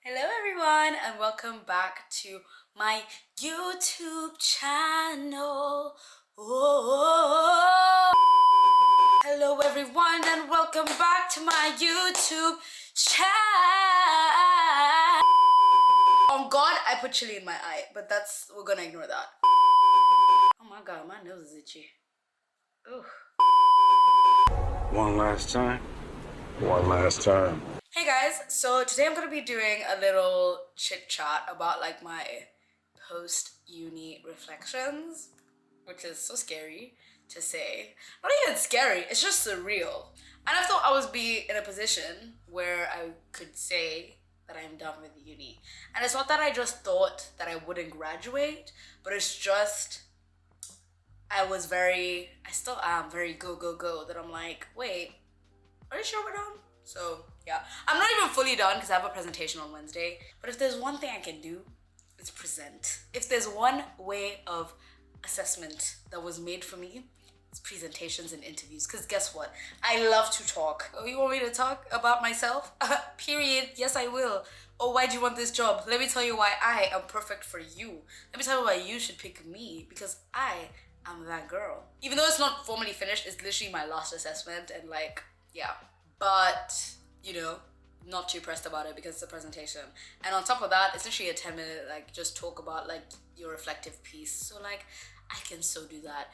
Hello everyone and welcome back to my YouTube channel. Oh. Hello everyone and welcome back to my YouTube channel. On God, I put chili in my eye, but we're gonna ignore that. Oh my God, my nose is itchy. Ugh. One last time. One last time. Hey guys, so today I'm gonna be doing a little chit chat about like my post-uni reflections, which is so scary to say. Not even scary, it's just surreal. And I thought I would be in a position where I could say that I'm done with uni. And it's not that I just thought that I wouldn't graduate, but it's just I still am very go, go, go, that I'm like, wait, are you sure we're done? So yeah, I'm not even fully done because I have a presentation on Wednesday. But if there's one thing I can do, it's present. If there's one way of assessment that was made for me, it's presentations and interviews. Because guess what? I love to talk. Oh, you want me to talk about myself? Period. Yes, I will. Oh, why do you want this job? Let me tell you why I am perfect for you. Let me tell you why you should pick me, because I am that girl. Even though it's not formally finished, it's literally my last assessment and like, yeah. But, not too pressed about it because it's a presentation. And on top of that, it's literally a 10-minute, like, just talk about, like, your reflective piece. So, like, I can so do that.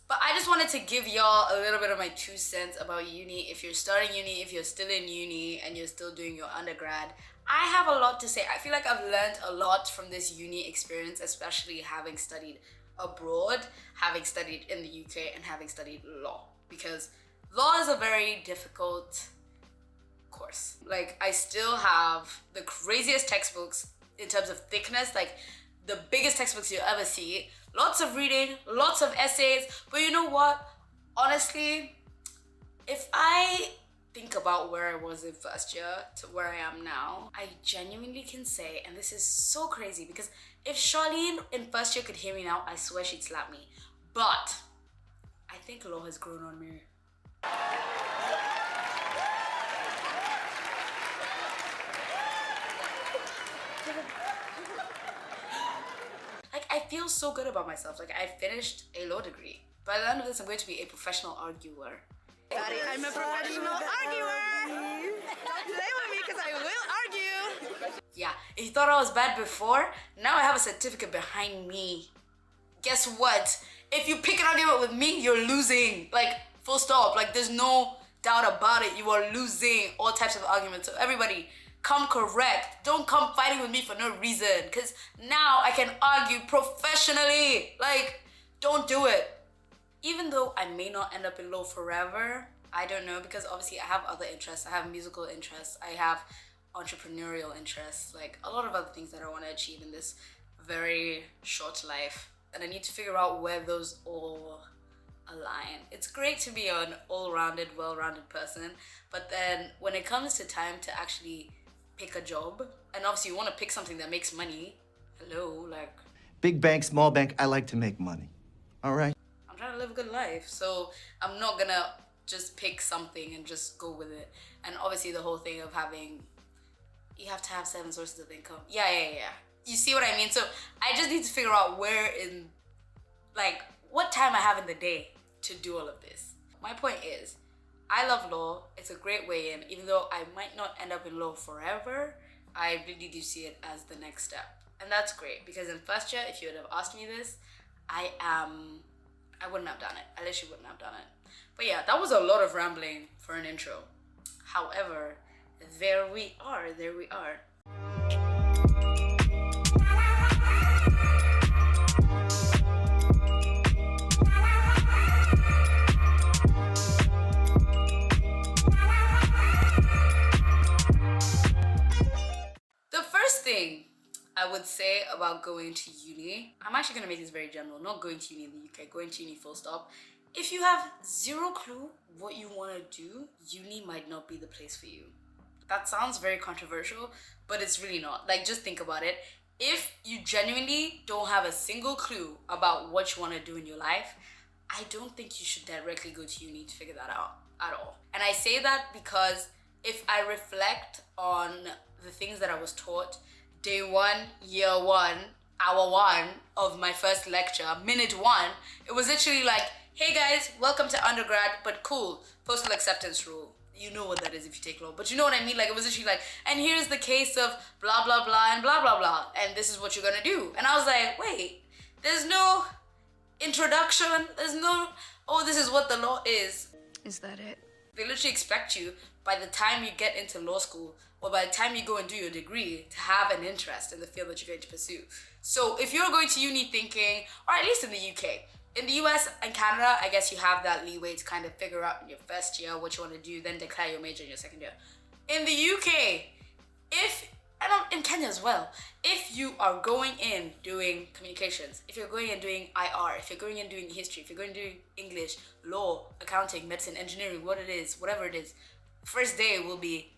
But I just wanted to give y'all a little bit of my 2 cents about uni. If you're starting uni, if you're still in uni and you're still doing your undergrad, I have a lot to say. I feel like I've learned a lot from this uni experience, especially having studied abroad, having studied in the UK, and having studied law. Because law is a very difficult course. Like, I still have the craziest textbooks in terms of thickness, like the biggest textbooks you'll ever see. Lots of reading, lots of essays. But you know what? Honestly, if I think about where I was in first year to where I am now, I genuinely can say, and this is so crazy because if Charlene in first year could hear me now, I swear she'd slap me. But I think law has grown on me. Like, I feel so good about myself. Like, I finished a law degree. By the end of this, I'm going to be a professional arguer. I'm a professional arguer! Don't play with me because I will argue! Yeah, if you thought I was bad before, now I have a certificate behind me. Guess what? If you pick an argument with me, you're losing. Like, full stop. Like, there's no doubt about it. You are losing all types of arguments. So everybody, come correct. Don't come fighting with me for no reason. Because now I can argue professionally. Like, don't do it. Even though I may not end up in law forever, I don't know, because obviously I have other interests. I have musical interests. I have entrepreneurial interests. Like, a lot of other things that I want to achieve in this very short life. And I need to figure out where those all align. It's great to be an all-rounded, well-rounded person, but then when it comes to time to actually pick a job, and obviously you want to pick something that makes money, like, big bank, small bank, I like to make money. All right? I'm trying to live a good life, so I'm not gonna just pick something and just go with it. And obviously the whole thing of you have to have 7 sources of income. Yeah. You see what I mean? So I just need to figure out what time I have in the day to do all of this. My point is, I love law. It's a great way in. Even though I might not end up in law forever, I really do see it as the next step. And that's great, because in first year, if you would have asked me this, I wouldn't have done it. I literally wouldn't have done it. But yeah, that was a lot of rambling for an intro. However, there we are. The first thing I would say about going to uni, I'm actually going to make this very general, not going to uni in the UK, going to uni full stop. If you have zero clue what you want to do, uni might not be the place for you. That sounds very controversial, but it's really not. Like, just think about it. If you genuinely don't have a single clue about what you want to do in your life, I don't think you should directly go to uni to figure that out at all. And I say that because if I reflect on the things that I was taught day one, year one, hour one of my first lecture, minute one, it was literally like, hey guys, welcome to undergrad, but cool, postal acceptance rule. You know what that is if you take law, but you know what I mean? Like, it was literally like, and here's the case of blah, blah, blah, and blah, blah, blah, and this is what you're gonna do. And I was like, wait, there's no introduction, there's no, oh, this is what the law is. Is that it? They literally expect you by the time you get into law school or by the time you go and do your degree to have an interest in the field that you're going to pursue. So if you're going to uni thinking, or at least in the UK, in the US and Canada, I guess you have that leeway to kind of figure out in your first year what you want to do, then declare your major in your second year. In the UK, in Kenya as well, if you are going in doing communications, if you're going in doing IR, if you're going in doing history, if you're going in doing English, law, accounting, medicine, engineering, whatever it is, first day will be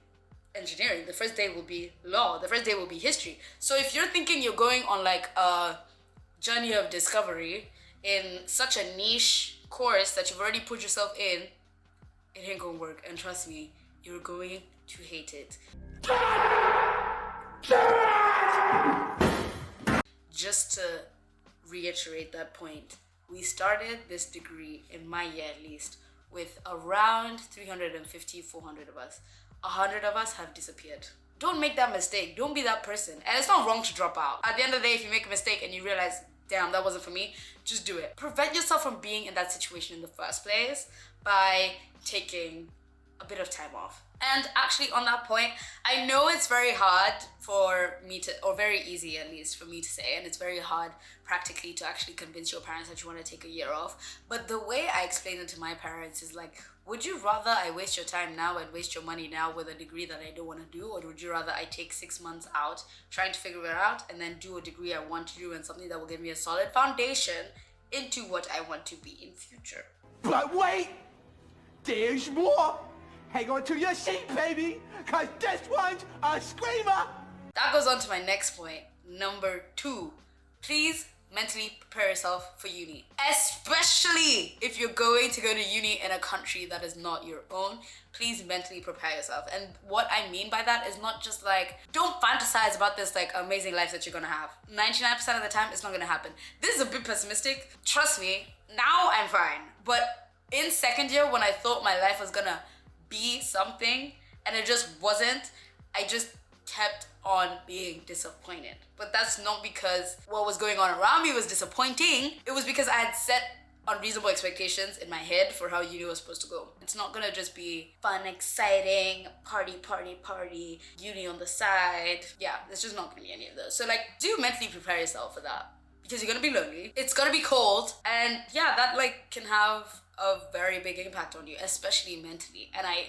engineering, the first day will be law, the first day will be history. So if you're thinking you're going on like a journey of discovery in such a niche course that you've already put yourself in, it ain't gonna work. And trust me, you're going to hate it. Just to reiterate that point, we started this degree, in my year at least, with around 350, 400 of us. 100 of us have disappeared. Don't make that mistake. Don't be that person. And it's not wrong to drop out. At the end of the day, if you make a mistake and you realize, damn, that wasn't for me, just do it. Prevent yourself from being in that situation in the first place by taking a bit of time off. And actually on that point, I know it's very hard for me to, or very easy at least for me to say, and it's very hard practically to actually convince your parents that you want to take a year off. But the way I explain it to my parents is like, would you rather I waste your time now and waste your money now with a degree that I don't want to do, or would you rather I take 6 months out trying to figure it out and then do a degree I want to do and something that will give me a solid foundation into what I want to be in future? But wait, there's more. Hang on to your seat, baby, cause this one's a screamer. That goes on to my next point. Number 2, please mentally prepare yourself for uni. Especially if you're going to go to uni in a country that is not your own, please mentally prepare yourself. And what I mean by that is not just like, don't fantasize about this like amazing life that you're gonna have. 99% of the time, it's not gonna happen. This is a bit pessimistic. Trust me, now I'm fine. But in second year, when I thought my life was gonna be something and it just wasn't, I just kept on being disappointed. But that's not because what was going on around me was disappointing. It was because I had set unreasonable expectations in my head for how uni was supposed to go. It's not gonna just be fun, exciting, party, uni on the side. Yeah, it's just not gonna be any of those. So like, do mentally prepare yourself for that, because you're gonna be lonely, it's gonna be cold, and yeah, that like can have a very big impact on you, especially mentally. And I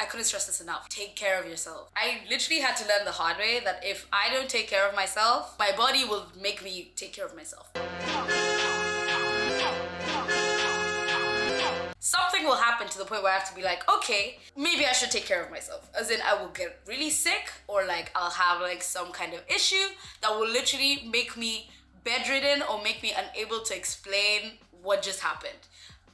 couldn't stress this enough. Take care of yourself. I literally had to learn the hard way that if I don't take care of myself, my body will make me take care of myself. Something will happen to the point where I have to be like, okay, maybe I should take care of myself. As in, I will get really sick, or like I'll have like some kind of issue that will literally make me bedridden or make me unable to explain what just happened.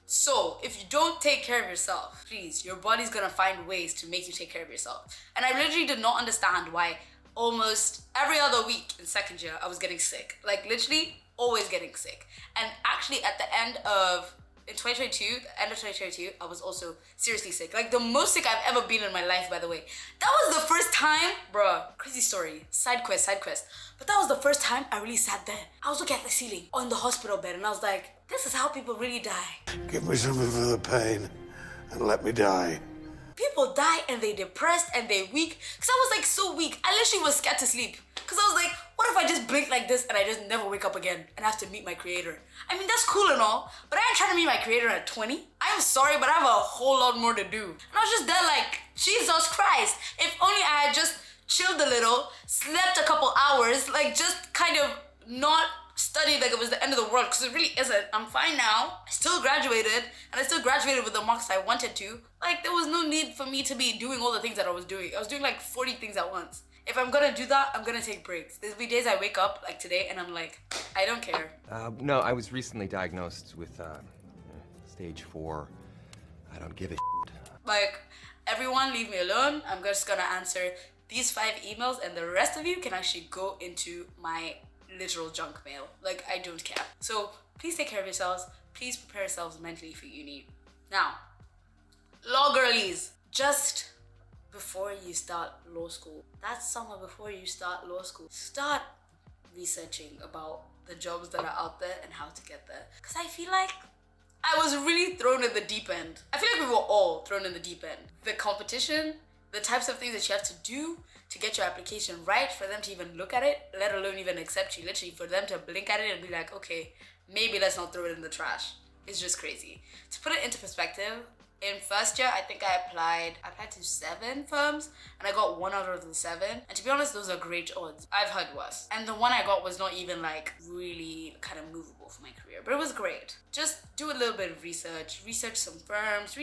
So if you don't take care of yourself, please, your body's gonna find ways to make you take care of yourself. And I literally did not understand why almost every other week in second year I was getting sick. Like literally always getting sick. And actually at the end of 2022, I was also seriously sick. Like the most sick I've ever been in my life, by the way. That was the first time, bruh, crazy story, side quest. But that was the first time I really sat there. I was looking at the ceiling on the hospital bed and I was like, this is how people really die. Give me something for the pain and let me die. People die and they depressed and they weak. Cause I was like so weak. I literally was scared to sleep. Cause I was like, what if I just blink like this and I just never wake up again and have to meet my creator? I mean, that's cool and all, but I ain't trying to meet my creator at 20. I'm sorry, but I have a whole lot more to do. And I was just there like, Jesus Christ. If only I had just chilled a little, slept a couple hours, like just kind of not studied like it was the end of the world, because it really isn't. I'm fine now. I still graduated, and I still graduated with the marks I wanted to. Like, there was no need for me to be doing all the things that I was doing. I was doing like 40 things at once. If I'm gonna do that, I'm gonna take breaks. There'll be days I wake up, like today, and I'm like, I don't care. No, I was recently diagnosed with stage 4. I don't give a shit. Like, everyone leave me alone. I'm just gonna answer these 5 emails, and the rest of you can actually go into my literal junk mail. Like, I don't care. So please take care of yourselves. Please prepare yourselves mentally for uni. Now, law girlies, just before you start law school, that summer before you start law school, start researching about the jobs that are out there and how to get there. Because I feel like I was really thrown in the deep end. I feel like we were all thrown in the deep end. The competition, the types of things that you have to do to get your application right, for them to even look at it, let alone even accept you, literally for them to blink at it and be like, okay, maybe let's not throw it in the trash. It's just crazy. To put it into perspective, in first year, I think I applied to 7 firms and I got 1 out of the 7. And to be honest, those are great odds. I've heard worse. And the one I got was not even like really kind of movable for my career, but it was great. Just do a little bit of research some firms,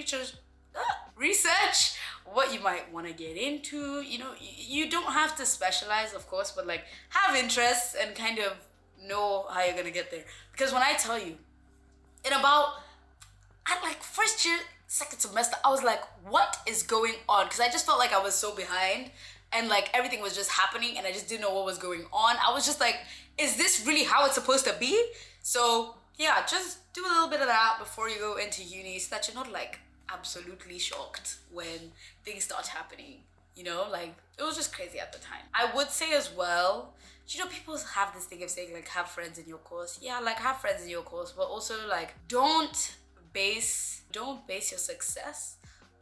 research what you might want to get into. You know, you don't have to specialize, of course, but like have interests and kind of know how you're gonna get there. Because when I tell you, at like first year, second semester, I was like, what is going on? Because I just felt like I was so behind and like everything was just happening and I just didn't know what was going on. I was just like, is this really how it's supposed to be? So yeah, just do a little bit of that before you go into uni so that you're not like absolutely shocked when things start happening. You know, like it was just crazy at the time. I would say as well, you know, people have this thing of saying like have friends in your course. Yeah, like have friends in your course, but also like don't base your success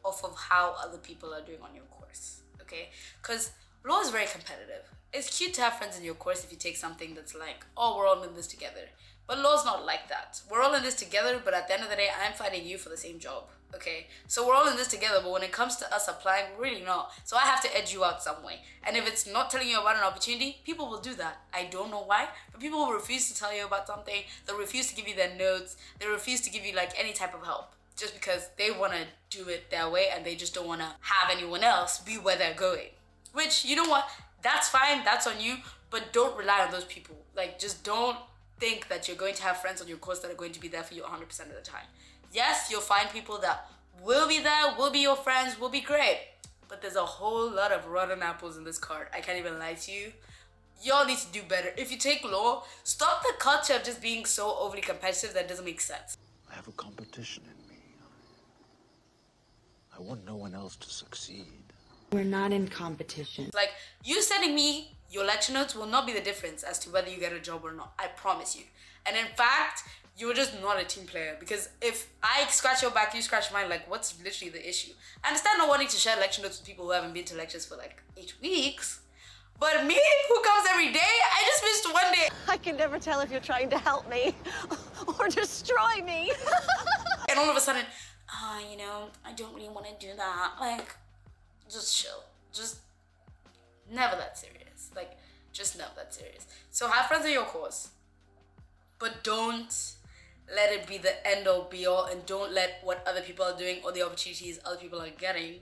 off of how other people are doing on your course, okay? Because law is very competitive. It's cute to have friends in your course if you take something that's like, oh, we're all in this together. But law's not like that. We're all in this together, but at the end of the day, I'm fighting you for the same job, okay? So we're all in this together, but when it comes to us applying, we're really not. So I have to edge you out some way. And if it's not telling you about an opportunity, people will do that. I don't know why, but people will refuse to tell you about something. They'll refuse to give you their notes. They refuse to give you like any type of help, just because they want to do it their way and they just don't want to have anyone else be where they're going. Which, you know what? That's fine. That's on you. But don't rely on those people. Like, just don't think that you're going to have friends on your course that are going to be there for you 100% of the time. Yes, you'll find people that will be there, will be your friends, will be great. But there's a whole lot of rotten apples in this cart. I can't even lie to you. Y'all need to do better. If you take law, stop the culture of just being so overly competitive that doesn't make sense. I have a competition in me. I want no one else to succeed. We're not in competition. Like, you sending me your lecture notes will not be the difference as to whether you get a job or not. I promise you. And in fact, you're just not a team player, because if I scratch your back, you scratch mine, like what's literally the issue? I understand not wanting to share lecture notes with people who haven't been to lectures for like 8 weeks, but me, who comes every day, I just missed 1 day. I can never tell if you're trying to help me or destroy me. And all of a sudden, you know, I don't really want to do that. Like, just chill. Just never that serious. Like, just never that serious. So have friends in your course, but don't let it be the end all be all, and don't let what other people are doing or the opportunities other people are getting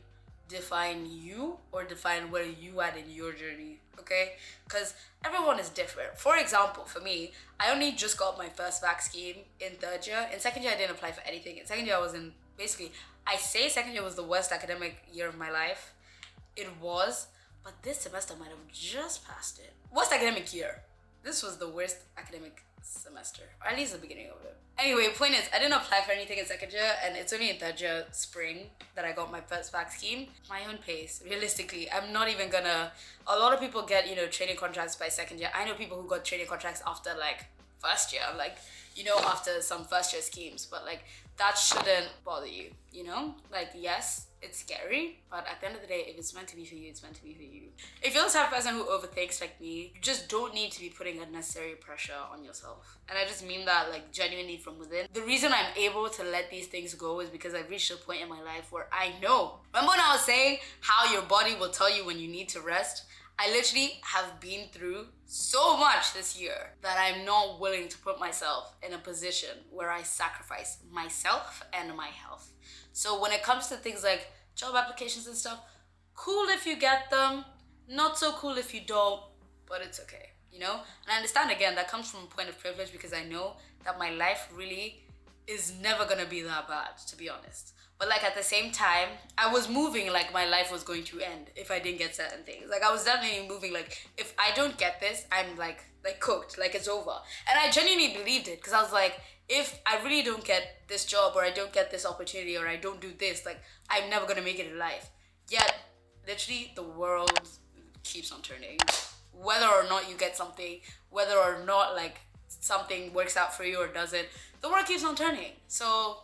define you or define where you at in your journey, okay? Because everyone is different. For example, for me, I only just got my first vac scheme in 3rd year. In 2nd year, I didn't apply for anything. In 2nd year, I was in, basically, I say 2nd year was the worst academic year of my life. It was, but this semester might have just passed it. Worst academic year. This was the worst academic semester, or at least the beginning of it. Anyway, point is, I didn't apply for anything in 2nd year, and it's only in 3rd year spring that I got my first vac scheme. My own pace, realistically. I'm not even gonna, a lot of people get, you know, training contracts by 2nd year. I know people who got training contracts after like 1st year, like, you know, after some 1st year schemes, but like that shouldn't bother you, you know? Like, yes, it's scary, but at the end of the day, if it's meant to be for you, it's meant to be for you. If you're the type of person who overthinks like me, you just don't need to be putting unnecessary pressure on yourself. And I just mean that like genuinely from within. The reason I'm able to let these things go is because I've reached a point in my life where I know. Remember when I was saying how your body will tell you when you need to rest? I literally have been through so much this year that I'm not willing to put myself in a position where I sacrifice myself and my health. So when it comes to things like job applications and stuff, cool if you get them, not so cool if you don't, but it's okay, you know? And I understand, again, that comes from a point of privilege because I know that my life really is never gonna be that bad, to be honest. But like at the same time, I was moving like my life was going to end if I didn't get certain things. Like I was definitely moving like, if I don't get this, I'm like cooked, like it's over. And I genuinely believed it, because I was like, if I really don't get this job, or I don't get this opportunity, or I don't do this, like I'm never gonna make it in life. Yet, literally the world keeps on turning. Whether or not you get something, whether or not like something works out for you or doesn't, the world keeps on turning. So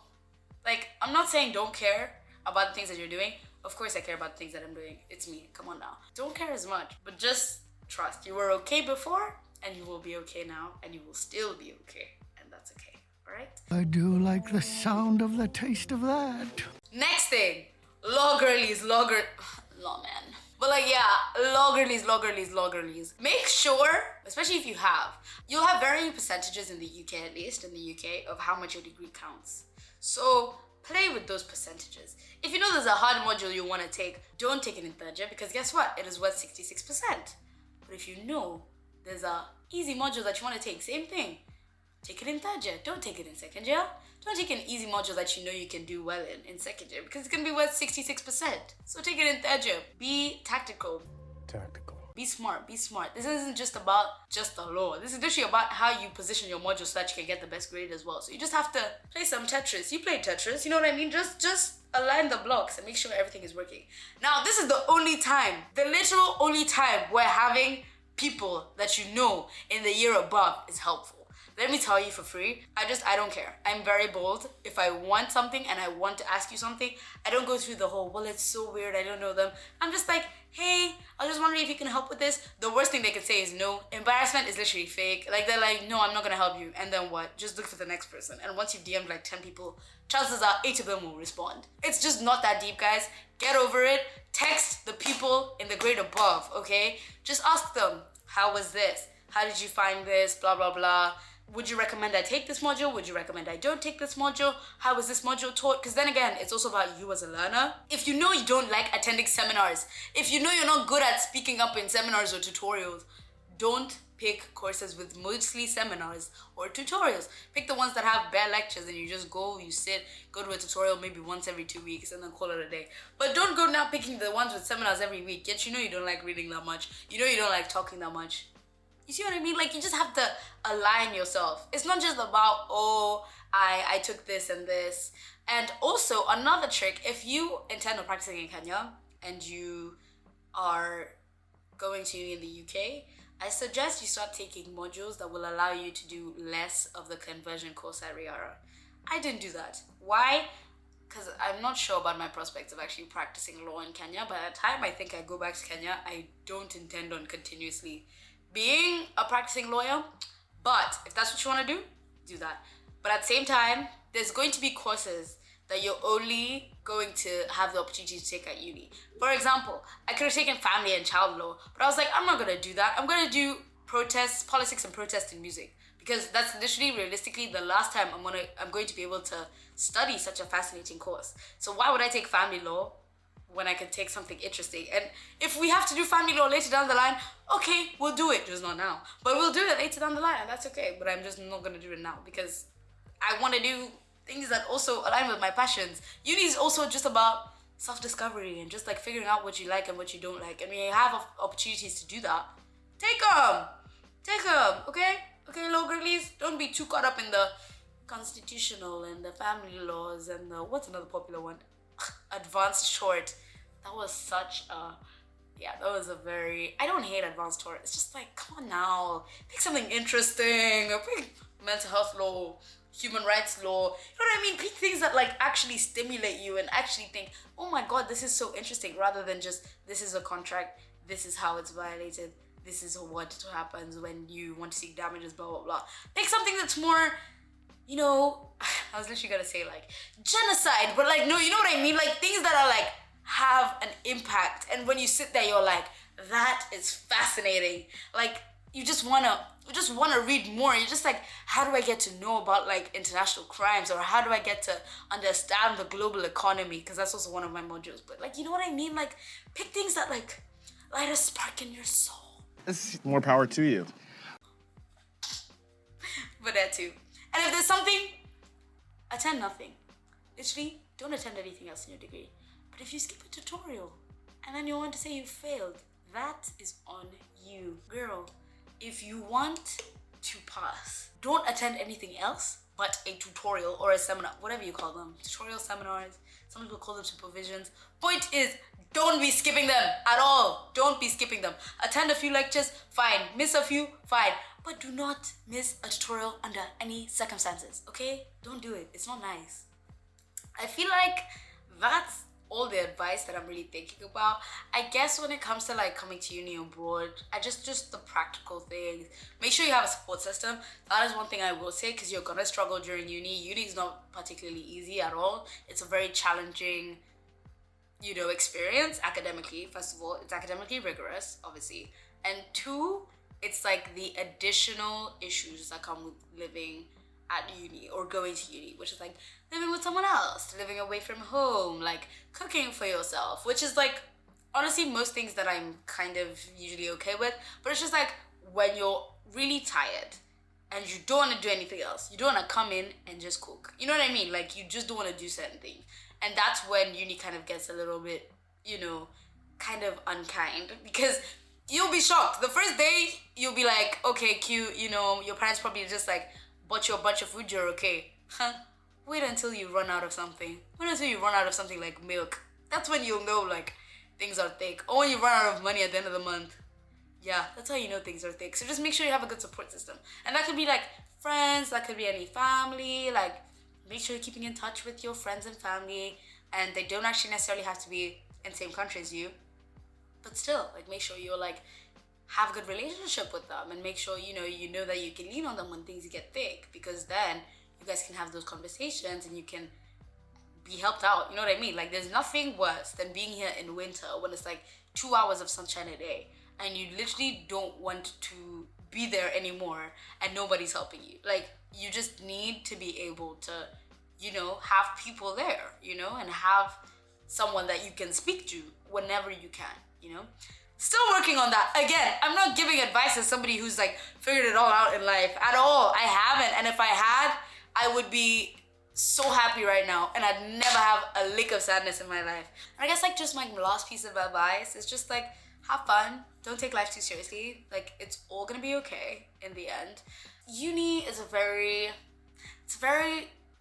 like, I'm not saying don't care about the things that you're doing. Of course I care about the things that I'm doing. It's me, come on now. Don't care as much, but just trust. You were okay before, and you will be okay now, and you will still be okay. And that's okay, all right? I do like the sound of the taste of that. Next thing, law girlies, law man. But like, yeah, law girlies. Make sure, especially if you'll have varying percentages in the UK, at least in the UK, of how much your degree counts. So play with those percentages. If you know there's a hard module you want to take, don't take it in third year, because guess what? It is worth 66%. But if you know there's a easy module that you want to take, same thing. Take it in third year. Don't take it in second year. Don't take an easy module that you know you can do well in second year, because it's going to be worth 66%. So take it in third year. Be tactical. Be smart. This isn't just about just the law. This is literally about how you position your module so that you can get the best grade as well. So you just have to play some Tetris. You play Tetris, you know what I mean? Just align the blocks and make sure everything is working. Now, this is the literal only time where having people that you know in the year above is helpful. Let me tell you for free, I don't care. I'm very bold. If I want something and I want to ask you something, I don't go through the whole, well, it's so weird, I don't know them. I'm just like, hey, I was just wondering if you can help with this. The worst thing they could say is no. Embarrassment is literally fake. Like, they're like, no, I'm not gonna help you. And then what? Just look for the next person. And once you've DM'd like 10 people, chances are 8 of them will respond. It's just not that deep, guys. Get over it. Text the people in the grade above, okay? Just ask them, how was this? How did you find this? Blah, blah, blah. Would you recommend I take this module? Would you recommend I don't take this module? How was this module taught? Because then again, it's also about you as a learner. If you know you don't like attending seminars, if you know you're not good at speaking up in seminars or tutorials, don't pick courses with mostly seminars or tutorials. Pick the ones that have bare lectures and you just go, you sit, go to a tutorial maybe once every 2 weeks and then call it a day. But don't go now picking the ones with seminars every week, yet you know you don't like reading that much. You know you don't like talking that much. You see what I mean? Like, you just have to align yourself. It's not just about, oh, I took this and this. And also, another trick, if you intend on practicing in Kenya and you are going to uni in the UK, I suggest you start taking modules that will allow you to do less of the conversion course at Riara. I didn't do that. Why? Because I'm not sure about my prospects of actually practicing law in Kenya. By the time I think I go back to Kenya, I don't intend on continuously being a practicing lawyer. But if that's what you want to do that. But at the same time, there's going to be courses that you're only going to have the opportunity to take at uni. For example, I could have taken family and child law, but I was like, I'm not going to do that. I'm going to do politics and protest in music, because that's literally, realistically, the last time I'm going to be able to study such a fascinating course. So why would I take family law when I can take something interesting? And if we have to do family law later down the line, okay, we'll do it, just not now. But we'll do it later down the line, and that's okay. But I'm just not going to do it now, because I want to do things that also align with my passions. Uni is also just about self-discovery and just like figuring out what you like and what you don't like. And when you have opportunities to do that, take them, okay? Okay, law girlies, don't be too caught up in the constitutional and the family laws and the, what's another popular one? Advanced short. That was such a, that was a very, I don't hate advanced short. It's just like, come on now, pick something interesting, pick mental health law, human rights law, you know what I mean? Pick things that like actually stimulate you and actually think, oh my god, this is so interesting, rather than just, this is a contract, this is how it's violated, this is what happens when you want to seek damages, blah blah blah. Pick something that's more, you know, I was literally gonna say like genocide, but like, no, you know what I mean? Like things that are like have an impact, and when you sit there you're like, that is fascinating. Like you just wanna read more. You're just like, how do I get to know about like international crimes, or how do I get to understand the global economy? Because that's also one of my modules. But like, you know what I mean? Like, pick things that like light a spark in your soul. More power to you. But that too. And if there's something, attend nothing. Literally, don't attend anything else in your degree. But if you skip a tutorial and then you want to say you failed, that is on you. Girl, if you want to pass, don't attend anything else but a tutorial or a seminar, whatever you call them. Tutorial seminars, some people call them supervisions. Point is, don't be skipping them at all. Don't be skipping them. Attend a few lectures, fine. Miss a few, fine. But do not miss a tutorial under any circumstances, okay? Don't do it. It's not nice. I feel like that's all the advice that I'm really thinking about. I guess when it comes to like coming to uni abroad, I just the practical things. Make sure you have a support system. That is one thing I will say, because you're gonna struggle during uni. Uni is not particularly easy at all. It's a very challenging, you know, experience academically. First of all, it's academically rigorous, obviously. And two, it's like the additional issues that come with living at uni or going to uni, which is like living with someone else, living away from home, like cooking for yourself, which is like honestly most things that I'm kind of usually okay with. But it's just like when you're really tired and you don't want to do anything else, you don't want to come in and just cook, you know what I mean? Like you just don't want to do certain things. And that's when uni kind of gets a little bit, you know, kind of unkind, because you'll be shocked. The first day you'll be like, okay, cute, you know, your parents probably just like bought you a bunch of food, you're okay. Huh? Wait until you run out of something. Wait until you run out of something like milk. That's when you'll know like things are thick. Or when you run out of money at the end of the month. Yeah, that's how you know things are thick. So just make sure you have a good support system. And that could be like friends, that could be any family. Like make sure you're keeping in touch with your friends and family. And they don't actually necessarily have to be in the same country as you. But still, like make sure you're like have a good relationship with them, and make sure you know that you can lean on them when things get thick, because then you guys can have those conversations and you can be helped out. You know what I mean? Like there's nothing worse than being here in winter when it's like 2 hours of sunshine a day and you literally don't want to be there anymore and nobody's helping you. Like you just need to be able to, you know, have people there, you know, and have someone that you can speak to whenever you can, you know. Still working on that. Again, I'm not giving advice as somebody who's like figured it all out in life at all. I haven't. And if I had, I would be so happy right now and I'd never have a lick of sadness in my life. And I guess like just my last piece of advice is just like have fun. Don't take life too seriously. Like it's all gonna be okay in the end. Uni is a very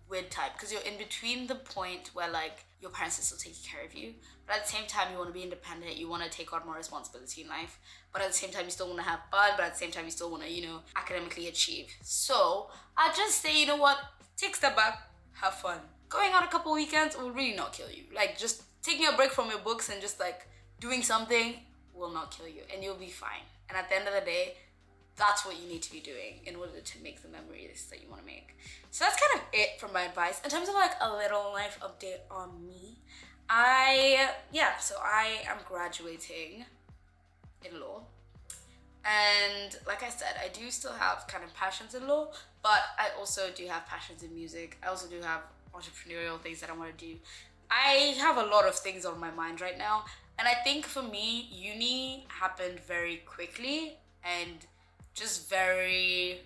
weird type, because you're in between the point where like your parents are still taking care of you, but at the same time you want to be independent, you want to take on more responsibility in life, but at the same time you still want to have fun, but at the same time you still want to, you know, academically achieve. So I just say, you know what, take a step back, have fun. Going out a couple weekends will really not kill you. Like just taking a break from your books and just like doing something will not kill you, and you'll be fine. And at the end of the day, that's what you need to be doing in order to make the memories that you want to make. So that's kind of it for my advice. In terms of like a little life update on me, I am graduating in law. And like I said, I do still have kind of passions in law, but I also do have passions in music. I also do have entrepreneurial things that I want to do. I have a lot of things on my mind right now. And I think for me, uni happened very quickly and just very,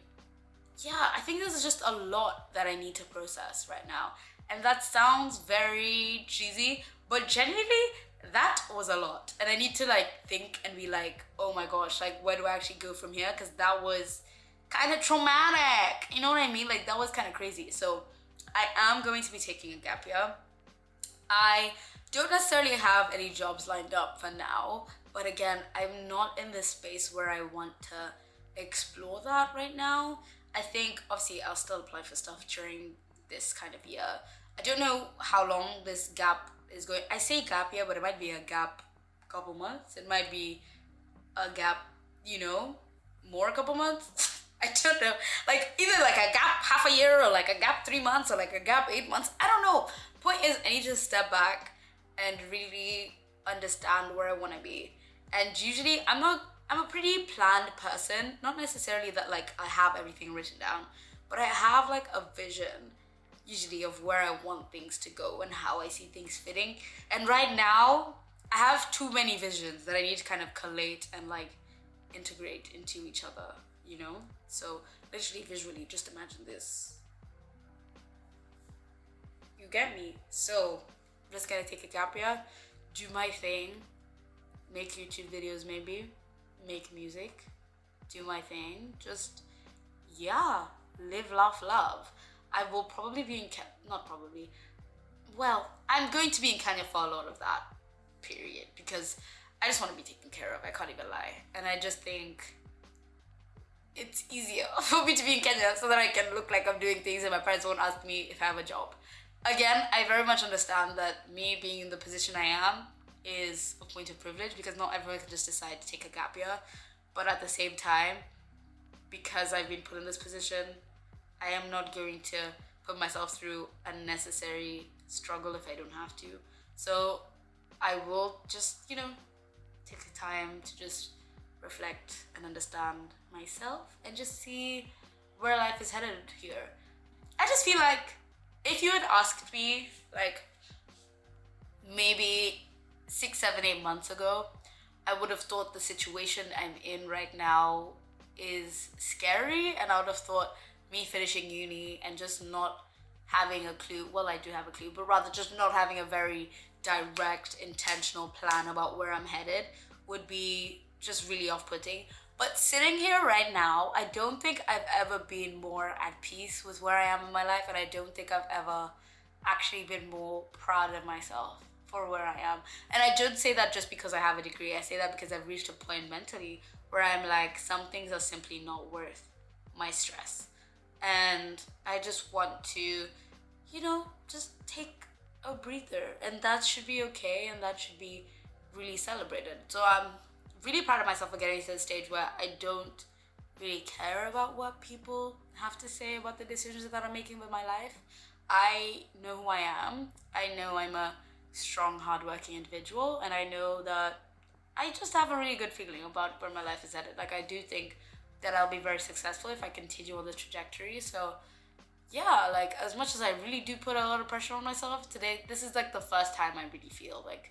I think there's just a lot that I need to process right now. And that sounds very cheesy, but genuinely, that was a lot. And I need to like think and be like, oh my gosh, like where do I actually go from here? Because that was kind of traumatic. You know what I mean? Like that was kind of crazy. So I am going to be taking a gap year. I don't necessarily have any jobs lined up for now, but again, I'm not in this space where I want to explore that right now. I think obviously I'll still apply for stuff during this kind of year. I don't know how long this gap is going. I say gap year, but it might be a gap couple months. It might be a gap, you know, more a couple months. I don't know. Like either like a gap half a year, or like a gap 3 months, or like a gap 8 months. I don't know. Point is, I need to step back and really understand where I want to be. And usually I'm a pretty planned person. Not necessarily that like I have everything written down, but I have like a vision usually of where I want things to go and how I see things fitting. And right now I have too many visions that I need to kind of collate and like integrate into each other, you know? So literally visually, just imagine this. You get me? So I'm just gonna take a gap year, do my thing, make YouTube videos maybe, make music, do my thing, just, yeah, live, laugh, love. I will probably be in not probably, well, I'm going to be in Kenya for a lot of that period because I just want to be taken care of. I can't even lie. And I just think it's easier for me to be in Kenya so that I can look like I'm doing things and my parents won't ask me if I have a job. Again, I very much understand that me being in the position I am is a point of privilege because not everyone can just decide to take a gap year. But at the same time, because I've been put in this position, I am not going to put myself through unnecessary struggle if I don't have to. So I will just, you know, take the time to just reflect and understand myself and just see where life is headed here. I just feel like if you had asked me like maybe 6, 7, 8 months ago, I would have thought the situation I'm in right now is scary, and I would have thought me finishing uni and just not having a clue, well, I do have a clue, but rather just not having a very direct, intentional plan about where I'm headed would be just really off-putting. But sitting here right now, I don't think I've ever been more at peace with where I am in my life, and I don't think I've ever actually been more proud of myself for where I am. And I don't say that just because I have a degree. I say that because I've reached a point mentally where I'm like, some things are simply not worth my stress. And I just want to, you know, just take a breather, and that should be okay, and that should be really celebrated. So I'm really proud of myself for getting to the stage where I don't really care about what people have to say about the decisions that I'm making with my life. I know who I am. I know I'm a strong, hardworking individual, and I know that I just have a really good feeling about where my life is headed. Like, I do think that I'll be very successful if I continue on the trajectory. So yeah, like, as much as I really do put a lot of pressure on myself today, this is like the first time I really feel like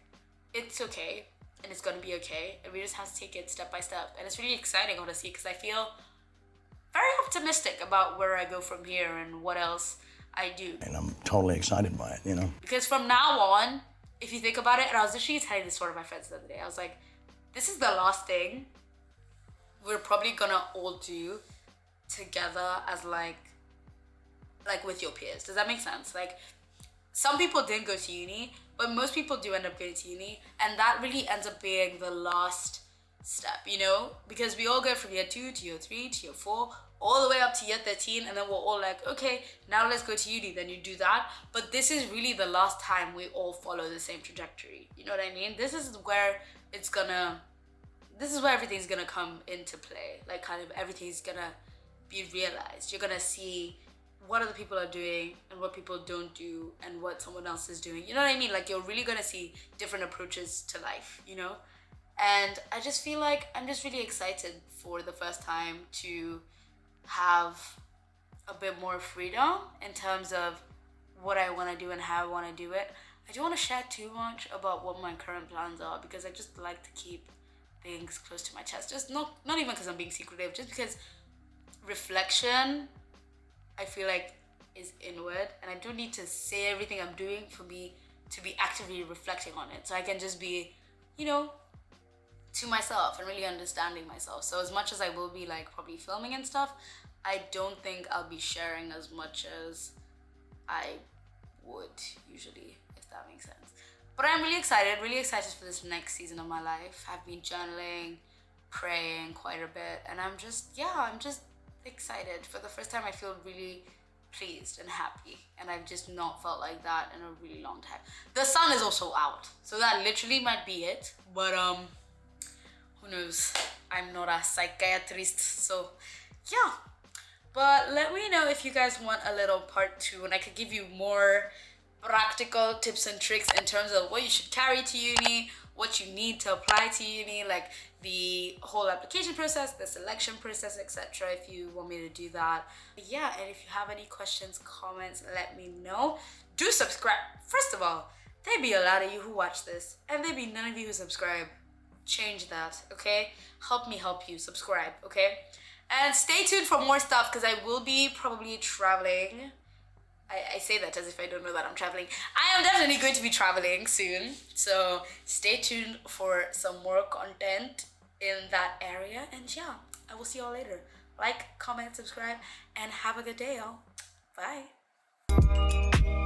it's okay and it's gonna be okay, and we just have to take it step by step. And it's really exciting, honestly, because I feel very optimistic about where I go from here and what else I do. And I'm totally excited by it, you know? Because from now on, if you think about it, and I was literally telling this story to my friends the other day, I was like, this is the last thing we're probably gonna all do together as like with your peers. Does that make sense? Like, some people didn't go to uni, but most people do end up going to uni, and that really ends up being the last step, you know? Because we all go from year 2 to year 3 to year 4, all the way up to year 13, and then we're all like, okay, now let's go to uni. Then you do that. But this is really the last time we all follow the same trajectory. You know what I mean? This is where everything's gonna come into play. Like, kind of everything's gonna be realized. You're gonna see what other people are doing and what people don't do and what someone else is doing. You know what I mean? Like, you're really gonna see different approaches to life, you know? And I just feel like I'm just really excited for the first time to have a bit more freedom in terms of what I want to do and how I want to do it. I don't want to share too much about what my current plans are because I just like to keep things close to my chest. Just not even because I'm being secretive, just because reflection, I feel like, is inward, and I don't need to say everything I'm doing for me to be actively reflecting on it. So I can just be, you know, to myself and really understanding myself. So as much as I will be like probably filming and stuff, I don't think I'll be sharing as much as I would usually, if that makes sense. But I'm really excited for this next season of my life. I've been journaling, praying quite a bit, and I'm just excited. For the first time, I feel really pleased and happy, and I've just not felt like that in a really long time. The sun is also out, so that literally might be it, but who knows? I'm not a psychiatrist, so yeah. But let me know if you guys want a little part 2, and I could give you more practical tips and tricks in terms of what you should carry to uni, what you need to apply to uni, like the whole application process, the selection process, etc. if you want me to do that. But yeah, and if you have any questions, comments, let me know. Do subscribe. First of all, there be a lot of you who watch this, and there be none of you who subscribe. Change that, okay? Help me help you. Subscribe, okay? And stay tuned for more stuff, because I will be probably traveling I say that as if I don't know that I'm traveling. I am definitely going to be traveling soon, so stay tuned for some more content in that area. And yeah, I will see y'all later. Like, comment, subscribe, and have a good day, y'all. Bye.